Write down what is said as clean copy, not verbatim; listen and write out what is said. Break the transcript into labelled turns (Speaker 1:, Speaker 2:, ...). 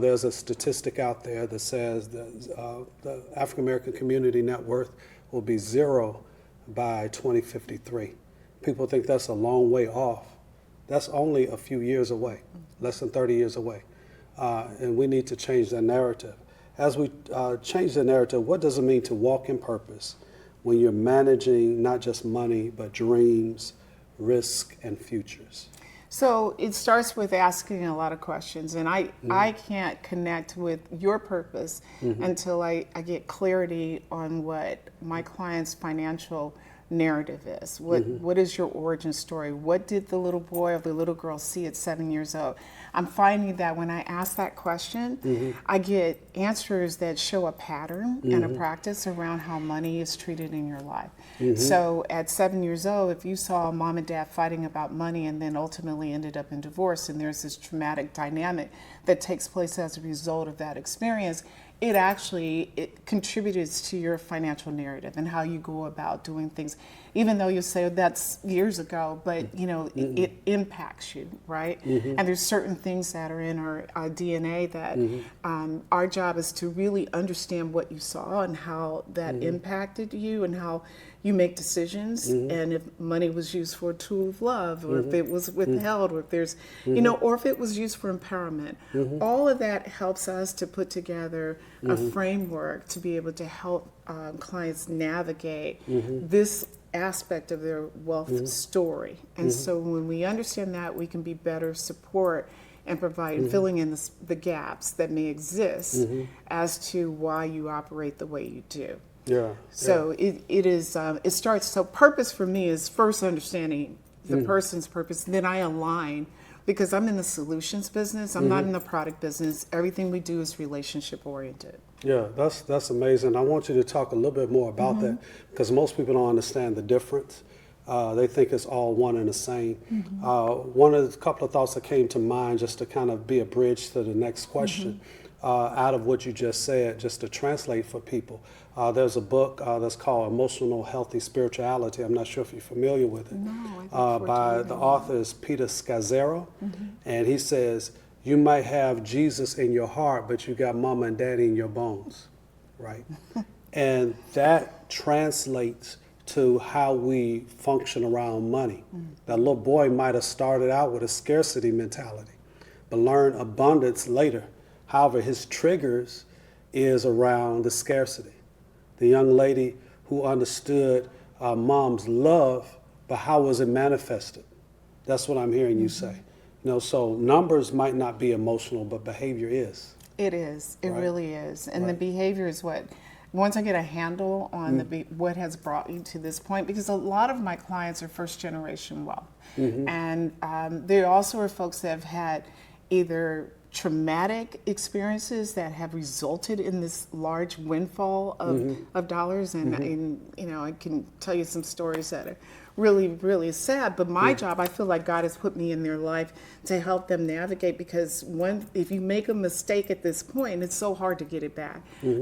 Speaker 1: There's a statistic out there that says the African American community net worth will be zero by 2053. People think that's a long way off. That's only a few years away, less than 30 years away. And we need to change that narrative. As we change the narrative, what does it mean to walk in purpose when you're managing not just money, but dreams, risk, and futures?
Speaker 2: So it starts with asking a lot of questions, and I can't connect with your purpose until I get clarity on what my client's financial narrative is. What is your origin story? What did the little boy or the little girl see at 7 years old? I'm finding that when I ask that question, I get answers that show a pattern and a practice around how money is treated in your life. So at 7 years old, if you saw mom and dad fighting about money and then ultimately ended up in divorce, and there's this traumatic dynamic that takes place as a result of that experience, it contributed to your financial narrative and how you go about doing things, even though you say that's years ago, but it impacts you, right? And there's certain things that are in our DNA that our job is to really understand what you saw and how that impacted you and how you make decisions, and if money was used for a tool of love, or if it was withheld, or if there's, or if it was used for empowerment. All of that helps us to put together a framework to be able to help clients navigate this aspect of their wealth story. And so when we understand that, we can be better support and provide filling in the gaps that may exist as to why you operate the way you do. So it starts, so purpose for me is first understanding the person's purpose, then I align, because I'm in the solutions business, I'm not in the product business. Everything we do is relationship oriented.
Speaker 1: Yeah, that's amazing. I want you to talk a little bit more about that, because most people don't understand the difference. They think it's all one and the same. One of the couple of thoughts that came to mind, just to kind of be a bridge to the next question, out of what you just said, just to translate for people. There's a book that's called Emotional Healthy Spirituality. I'm not sure if you're familiar with it.
Speaker 2: No,
Speaker 1: by the author is Peter Scazzaro, and he says, you might have Jesus in your heart, but you got mama and daddy in your bones, right? And that translates to how we function around money. That little boy might have started out with a scarcity mentality, but learned abundance later. However, his triggers is around the scarcity. The young lady who understood mom's love, but how was it manifested? That's what I'm hearing you say. So numbers might not be emotional, but behavior is.
Speaker 2: It is. It really is. And the behavior is what, once I get a handle on what has brought you to this point, because a lot of my clients are first generation wealth. And there also are folks that have had either traumatic experiences that have resulted in this large windfall of dollars. And I can tell you some stories that are really, really sad, but my job, I feel like God has put me in their life to help them navigate, because if you make a mistake at this point, it's so hard to get it back.